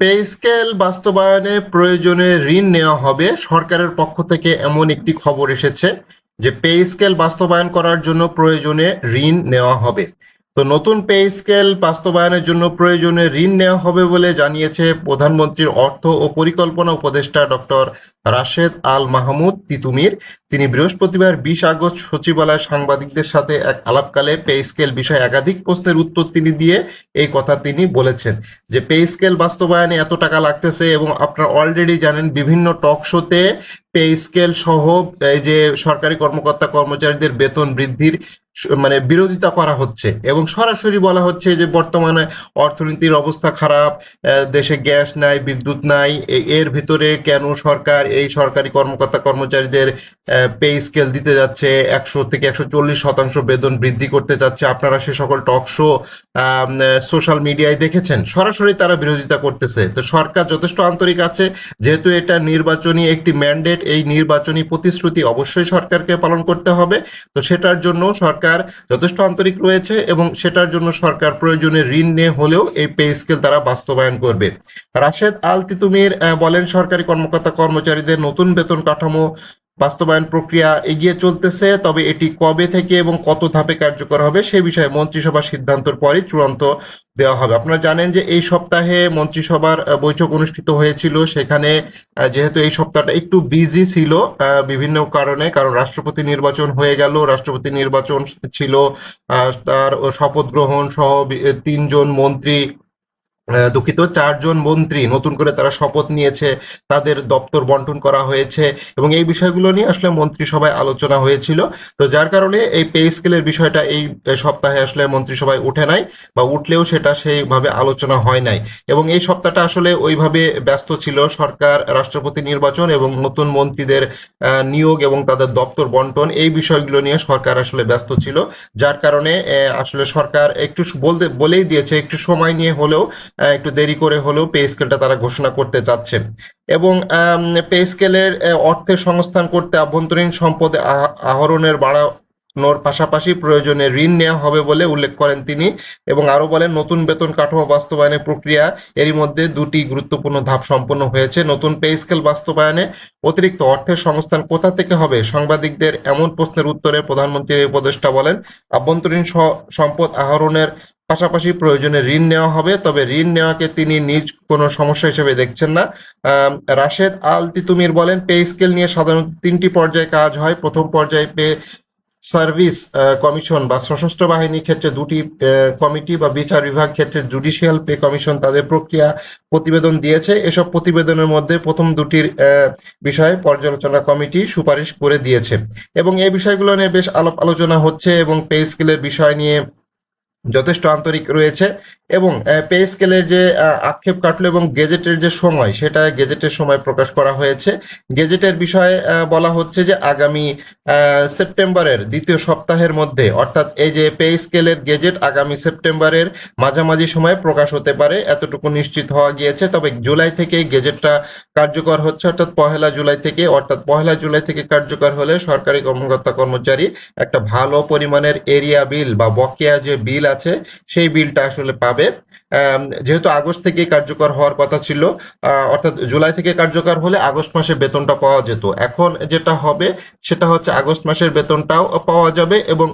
Pay scale বাস্তবায়নে প্রয়োজনে ঋণ নেওয়া হবে সরকারের পক্ষ থেকে এমন একটি খবর এসেছে যে পে স্কেল বাস্তবায়ন করার জন্য প্রয়োজনে ঋণ নেওয়া হবে। তো নতুন পে স্কেল বাস্তবায়নের জন্য প্রয়োজনে ঋণ নেওয়া হবে বলে জানিয়েছে প্রধানমন্ত্রীর অর্থ ও পরিকল্পনা উপদেষ্টা ডক্টর রাশেদ আল মাহমুদ তিতুমির। তিনি বৃহস্পতিবার 20 আগস্ট সচিবালয়ে সাংবাদিকদের সাথে এক আলাপকালে পে স্কেল বিষয়ে একাধিক প্রশ্নের উত্তর দিয়ে এই কথা তিনি বলেছেন যে পে স্কেল বাস্তবায়নে এত টাকা লাগতেছে, এবং আপনারা অলরেডি জানেন বিভিন্ন টক শোতে পে স্কেল সহ এই যে সরকারি কর্মকর্তা কর্মচারীদের বেতন বৃদ্ধির মানে বিরোধিতা করা হচ্ছে, এবং সরাসরি বলা হচ্ছে যে বর্তমানে অর্থনীতির অবস্থা খারাপ, দেশে গ্যাস নাই, বিদ্যুৎ নাই, এর ভিতরে কেন সরকার এই সরকারি কর্মকর্তা কর্মচারীদের পে স্কেল দিতে যাচ্ছে, 100 থেকে 140% বেতন বৃদ্ধি করতে যাচ্ছে। আপনারা সে সকল টক শো সোশ্যাল মিডিয়ায় দেখেছেন, সরাসরি তারা বিরোধিতা করতেছে। তো সরকার যথেষ্ট আন্তরিক আছে, যেহেতু এটা নির্বাচনী একটি ম্যান্ডেট, এই নির্বাচনী প্রতিশ্রুতি অবশ্যই সরকারকে পালন করতে হবে। তো সেটার জন্য সরকার যথেষ্ট আন্তরিক রয়েছে, এবং সেটার জন্য সরকার প্রয়োজনে ঋণ নিয়ে হলেও এই পে স্কেল তারা বাস্তবায়ন করবে। রাশেদ আল তিতুমির বলেন, সরকারি কর্মকর্তা কর্মচারীদের নতুন বেতন কাঠামো বাস্তবায়ন প্রক্রিয়া এগিয়ে চলতেছে, তবে এটি কবে থেকে এবং কত ধাপে কার্যকর হবে সে বিষয়ে মন্ত্রিসভার সিদ্ধান্তর পরই চূড়ান্ত দেওয়া হবে। আপনারা জানেন যে এই সপ্তাহে মন্ত্রিসভার বৈঠক অনুষ্ঠিত হয়েছিল, সেখানে যেহেতু এই সপ্তাহটা একটু বিজি ছিল বিভিন্ন কারণে, কারণ রাষ্ট্রপতি নির্বাচন হয়ে গেল, রাষ্ট্রপতি নির্বাচন ছিল, তার শপথ গ্রহণ সহ 3 জন মন্ত্রী, দুঃখিত 4 জন মন্ত্রী নতুন করে তারা শপথ নিয়েছে, তাদের দপ্তর বন্টন করা হয়েছে, এবং এই বিষয়গুলো নিয়ে আসলে মন্ত্রিসভায় আলোচনা হয়েছিল। তো যার কারণে এই পে স্কেলের বিষয়টা এই সপ্তাহে আসলে মন্ত্রিসভায় উঠে নাই, বা উঠলেও সেটা সেইভাবে আলোচনা হয় নাই, এবং এই সপ্তাহটা আসলে ওইভাবে ব্যস্ত ছিল সরকার, রাষ্ট্রপতি নির্বাচন এবং নতুন মন্ত্রীদের নিয়োগ এবং তাদের দপ্তর বন্টন, এই বিষয়গুলো নিয়ে সরকার আসলে ব্যস্ত ছিল। যার কারণে আসলে সরকার একটু বলেই দিয়েছে একটু সময় নিয়ে হলেও, একটু দেরি করে হলেও পে স্কেলটা তারা ঘোষণা করতে চাচ্ছেন। এবং পে স্কেলের অর্থের সংস্থান করতে আভ্যন্তরীণ সম্পদ আহরণের বাড়ানোর পাশাপাশি প্রয়োজনে ঋণ নেওয়া হবে বলে উল্লেখ করেন তিনি, এবং আরও বলেন, নতুন বেতন কাঠামো বাস্তবায়নের প্রক্রিয়া এরই মধ্যে 2টি গুরুত্বপূর্ণ ধাপ সম্পন্ন হয়েছে। নতুন পে স্কেল বাস্তবায়নে অতিরিক্ত অর্থের সংস্থান কোথা থেকে হবে? সাংবাদিকদের এমন প্রশ্নের উত্তরে প্রধানমন্ত্রীর উপদেষ্টা বলেন, আভ্যন্তরীণ সম্পদ আহরণের পাশাপাশি প্রয়োজনে ঋণ নেওয়া হবে, তবে ঋণ নেওয়াকে তিনি নিজ কোনো সমস্যা হিসেবে দেখছেন না। রাশেদ আল তিতুমির বলেন, পে স্কেল নিয়ে সাধারণত 3টি পর্যায়ে কাজ হয়। প্রথম পর্যায়ে পে সার্ভিস কমিশন বা সশস্ত্র বাহিনী ক্ষেত্রে 2টি কমিটি, বা বিচার বিভাগ ক্ষেত্রে জুডিশিয়াল পে কমিশন তাদের প্রক্রিয়া প্রতিবেদন দিয়েছে। এসব প্রতিবেদনের মধ্যে প্রথম 2টির বিষয়ে পর্যালোচনা কমিটি সুপারিশ করে দিয়েছে, এবং এই বিষয়গুলো নিয়ে বেশ আলোচনা হচ্ছে, এবং পে স্কেলের বিষয় নিয়ে যথেষ্ট আন্তরিক রয়েছে। এবং পে স্কেলের যে আক্ষেপ কাটলো এবং গেজেটের যে সময়, সেটা গেজেটের সময় প্রকাশ করা হয়েছে। গেজেটের বিষয়ে বলা হচ্ছে যে আগামী সেপ্টেম্বরের 2য় সপ্তাহের মধ্যে, অর্থাৎ এই যে পে স্কেলের গেজেট আগামী সেপ্টেম্বরের মাঝামাঝি সময়ে প্রকাশ হতে পারে, এতটুকু নিশ্চিত হওয়া গিয়েছে। তবে জুলাই থেকে গেজেটটা কার্যকর হচ্ছে, অর্থাৎ 1 জুলাই থেকে, অর্থাৎ 1 জুলাই থেকে কার্যকর হলে সরকারি কর্মকর্তা কর্মচারী একটা ভালো পরিমাণের এরিয়া বিল বা বকেয়া যে বিল আছে সেই বিলটা আসলে পাবে। যেহেতু আগস্ট থেকে কার্যকর হওয়ার কথা ছিল, অর্থাৎ জুলাই থেকে কার্যকর হলে আগস্ট মাসে বেতনটা পাওয়া যেত। এখন যেটা হবে সেটা হচ্ছে আগস্ট মাসের বেতনটাও পাওয়া যাবে, এবং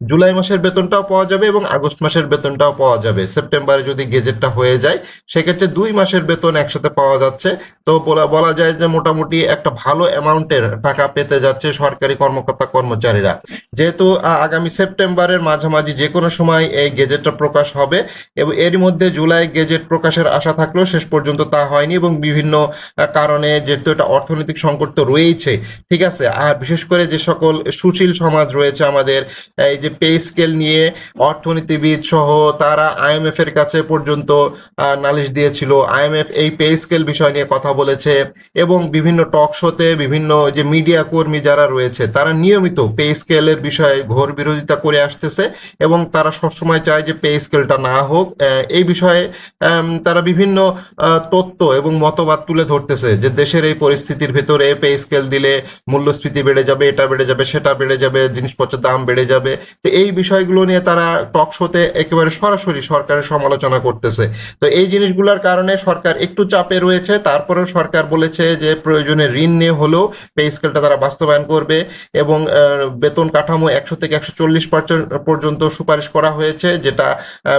জুলাই মাসের বেতনটাও পাওয়া যাবে, এবং আগস্ট মাসের বেতনটাও পাওয়া যাবে। সেপ্টেম্বরে যদি গেজেটটা হয়ে যায় সেক্ষেত্রে 2 মাসের বেতন একসাথে পাওয়া যাচ্ছে। তো বলা যায় যে মোটামুটি একটা ভালো অ্যামাউন্টের টাকা পেতে যাচ্ছে সরকারি কর্মকর্তা কর্মচারীরা। যেহেতু আগামী সেপ্টেম্বরের মাঝামাঝি যে কোনো সময় এই গেজেটটা প্রকাশ হবে, এবং এরই মধ্যে জুলাই গেজেট প্রকাশের আশা থাকলেও শেষ পর্যন্ত তা হয়নি, এবং বিভিন্ন কারণে, যেহেতু এটা অর্থনৈতিক সংকট তো রয়েছে, ঠিক আছে, আর বিশেষ করে যে সকল সুশীল সমাজ রয়েছে আমাদের, এই যে পে স্কেল নিয়ে অর্থনীতিবিদ সহ তারা IMF এর কাছে পর্যন্ত নালিশ দিয়েছিল। IMF এই পে স্কেল বিষয় নিয়ে কথা বলেছে, এবং বিভিন্ন টক শোতে বিভিন্ন যে মিডিয়া কর্মী যারা রয়েছে তারা নিয়মিত পে স্কেলের বিষয়ে ঘোর বিরোধিতা করে আসতেছে, এবং তারা সবসময় চায় যে পে স্কেলটা না না হোক, এই বিষয়ে তারা বিভিন্ন তথ্য এবং মতবাদ তুলে ধরতেছে যে দেশের এই পরিস্থিতির ভেতরে পে স্কেল দিলে মূল্যস্ফীতি বেড়ে যাবে, এটা বেড়ে যাবে, সেটা বেড়ে যাবে, জিনিসপত্রের দাম বেড়ে যাবে। তো এই বিষয়গুলো নিয়ে তারা টক শোতে একেবারে সরাসরি সরকারের সমালোচনা করতেছে। তো এই জিনিসগুলোর কারণে সরকার একটু চাপে রয়েছে। তারপরেও সরকার বলেছে যে প্রয়োজনে ঋণ নিয়ে হলেও পে স্কেলটা তারা বাস্তবায়ন করবে এবং বেতন কাঠামো 100 থেকে 140% পর্যন্ত সুপারিশ করা হয়েছে, যেটা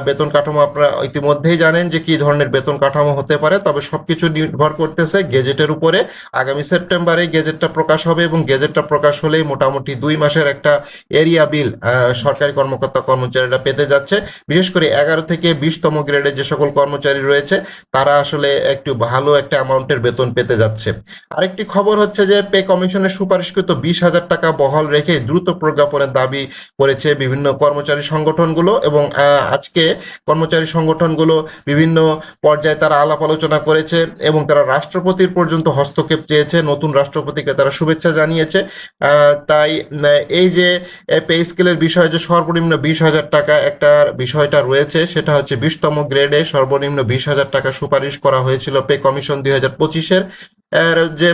বেতন কাঠামো আপনারা ইতিমধ্যেই জানেন যে কি ধরনের বেতন কাঠামো হতে পারে। তবে সবকিছু নির্ভর করতেছে গেজেটের উপরে। আগামী সেপ্টেম্বরে গেজেটটা প্রকাশ হবে এবং গেজেটটা প্রকাশ হলেই মোটামুটি 2 মাসের একটা এরিয়া বিল সরকারি কর্মকর্তা কর্মচারীরা পেতে যাচ্ছে। বিশেষ করে 11 থেকে 20তম গ্রেডে যে সকল কর্মচারী রয়েছে তারা আসলে একটু ভালো একটা অ্যামাউন্টের বেতন পেতে যাচ্ছে। আরেকটি খবর হচ্ছে যে পে কমিশনের সুপারিশকৃত 20,000 টাকা বহাল রেখে দ্রুত প্রজ্ঞাপনের দাবি করেছে বিভিন্ন কর্মচারী সংগঠনগুলো এবং আজকে কর্মচারী সংগঠনগুলো বিভিন্ন পর্যায়ে তারা আলাপ আলোচনা করেছে এবং তারা রাষ্ট্রপতির পর্যন্ত হস্তক্ষেপ চেয়েছে, নতুন রাষ্ট্রপতিকে তারা শুভেচ্ছা জানিয়েছে। তাই এই যে পে স্কেলের বিষয়ে যে সর্বনিম্ন 20,000 টাকা একটা বিষয়টা রয়েছে, সেটা হচ্ছে 20তম গ্রেডে সর্বনিম্ন 20,000 টাকা সুপারিশ করা হয়েছিল পে কমিশন 2025-এর যে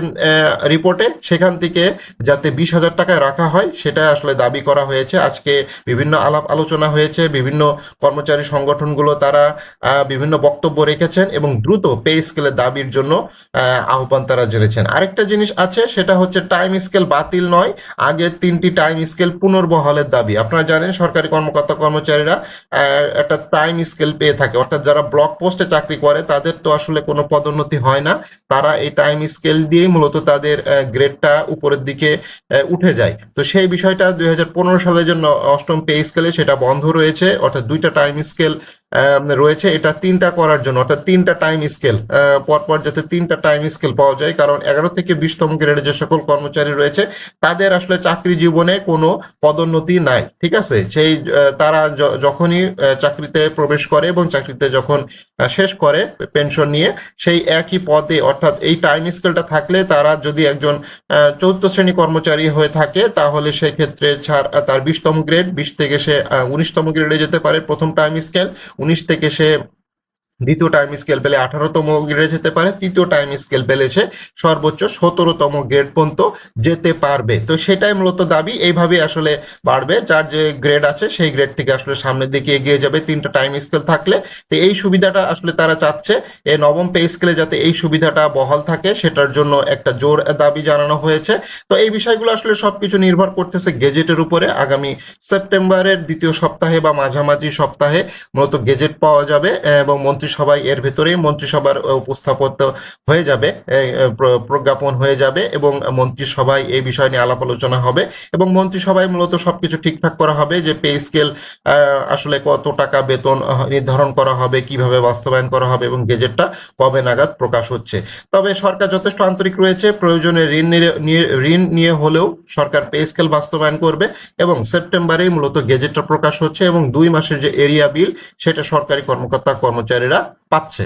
রিপোর্টে, সেখান থেকে যাতে 20,000 টাকায় রাখা হয় সেটা আসলে দাবি করা হয়েছে। আজকে বিভিন্ন আলাপ আলোচনা হয়েছে, বিভিন্ন কর্মচারী সংগঠনগুলো তারা বিভিন্ন বক্তব্য রেখেছেন এবং দ্রুত পে স্কেলের দাবির জন্য আহ্বান তারা জেনেছেন। আরেকটা জিনিস আছে, সেটা হচ্ছে টাইম স্কেল বাতিল নয়, আগে 3টি টাইম স্কেল পুনর্বহালের দাবি। আপনারা জানেন সরকারি কর্মকর্তা কর্মচারীরা একটা টাইম স্কেল পেয়ে থাকে, অর্থাৎ যারা ব্লক পোস্টে চাকরি করে তাদের তো আসলে কোনো পদোন্নতি হয় না, তারা এই টাইম স্কেল দিয়েই মূলত তাদের গ্রেডটা উপরের দিকে উঠে যায়। তো সেই বিষয়টা 2015 সালের জন্য 8ম পে স্কেলে সেটা বন্ধ রয়েছে, অর্থাৎ 2টা টাইম স্কেল রয়েছে, এটা 3টা করার জন্য, অর্থাৎ 3টা টাইম স্কেল পরপর যাতে 3টা টাইম স্কেল পাওয়া যায়। কারণ 11 থেকে 20তম গ্রেডে যে সকল কর্মচারী রয়েছে তাদের আসলে চাকরি জীবনে কোনো পদোন্নতি নাই, ঠিক আছে। সেই তারা যখনই চাকরিতে প্রবেশ করে এবং চাকরিতে যখন শেষ করে পেনশন নিয়ে, সেই একই পদে অর্থাৎ এই টাইম স্কেলটা থাকলে তারা যদি একজন 4র্থ শ্রেণী কর্মচারী হয়ে থাকে তাহলে সেই ক্ষেত্রে তার 20তম গ্রেড, 20 থেকে সে 19তম গ্রেডে যেতে পারে প্রথম টাইম স্কেল, 19 থেকে সে দ্বিতীয় টাইম স্কেল পেলে 18তম গ্রেডে যেতে পারে, তৃতীয় টাইম স্কেল পেলে সে সর্বোচ্চ 17তম গ্রেড পর্যন্ত যেতে পারবে। তো সেটাই মূলত দাবি, এইভাবে আসলে বাড়বে, যার যে গ্রেড আছে সেই গ্রেড থেকে আসলে সামনের দিকে এগিয়ে যাবে 3টা টাইম স্কেল থাকলে। তো এই সুবিধাটা আসলে তারা চাচ্ছে এই 9ম পে স্কেলে যাতে এই সুবিধাটা বহাল থাকে, সেটার জন্য একটা জোর দাবি জানানো হয়েছে। তো এই বিষয়গুলো আসলে সবকিছু নির্ভর করতেছে গেজেটের উপরে। আগামী সেপ্টেম্বরের দ্বিতীয় সপ্তাহে বা মাঝামাঝি সপ্তাহে মূলত গেজেট পাওয়া যাবে এবং মন্ত্রিসভায় এর ভেতরেই মন্ত্রিসভার উপস্থাপন হয়ে যাবে, প্রজ্ঞাপন হয়ে যাবে এবং মন্ত্রিসভায় এই বিষয় নিয়ে আলাপ আলোচনা হবে এবং মন্ত্রিসভায় মূলত সবকিছু ঠিকঠাক করা হবে যে পে স্কেল আসলে কত টাকা বেতন নির্ধারণ করা হবে, কিভাবে বাস্তবায়ন করা হবে এবং গেজেটটা কবে নাগাদ প্রকাশ হচ্ছে। তবে সরকার যথেষ্ট আন্তরিক রয়েছে, প্রয়োজনে ঋণ নিয়ে হলেও সরকার পে স্কেল বাস্তবায়ন করবে এবং সেপ্টেম্বরেই মূলত গেজেটটা প্রকাশ হচ্ছে এবং 2 মাসের যে এরিয়া বিল সেটা সরকারি কর্মকর্তা কর্মচারীরা পাচ্ছে।